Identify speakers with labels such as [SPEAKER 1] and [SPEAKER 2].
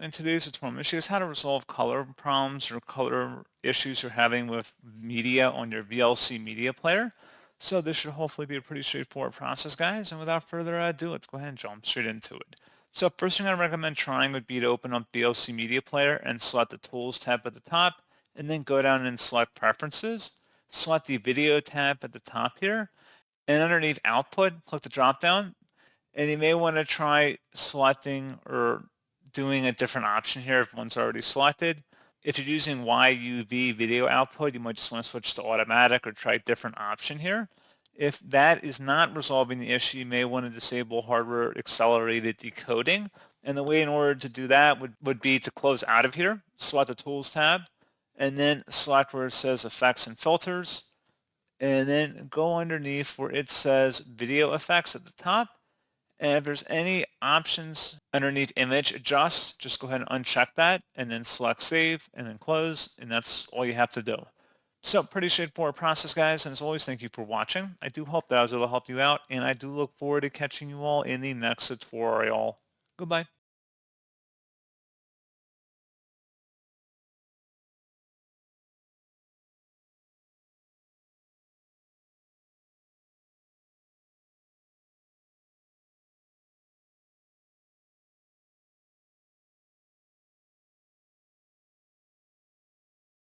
[SPEAKER 1] In today's tutorial, I'm going to show you how to resolve color problems or color issues you're having with media on your VLC Media Player. So this should hopefully be a pretty straightforward process, guys. And without further ado, let's go ahead and jump straight into it. So first thing I recommend trying would be to open up VLC Media Player and select the Tools tab at the top, and then go down and select Preferences. Select the Video tab at the top here, and underneath Output, click the drop down. And you may want to try selecting or doing a different option here if one's already selected. If you're using YUV video output, you might just want to switch to automatic or try a different option here. If that is not resolving the issue, you may want to disable hardware accelerated decoding. And the way in order to do that would be to close out of here, select the Tools tab, and then select where it says Effects and Filters, and then go underneath where it says Video Effects at the top. And if there's any options underneath image adjust, just go ahead and uncheck that and then select save and then close, and that's all you have to do. So pretty straightforward process, guys, and as always, thank you for watching. I do hope that I was able to help you out, and I do look forward to catching you all in the next tutorial. Goodbye.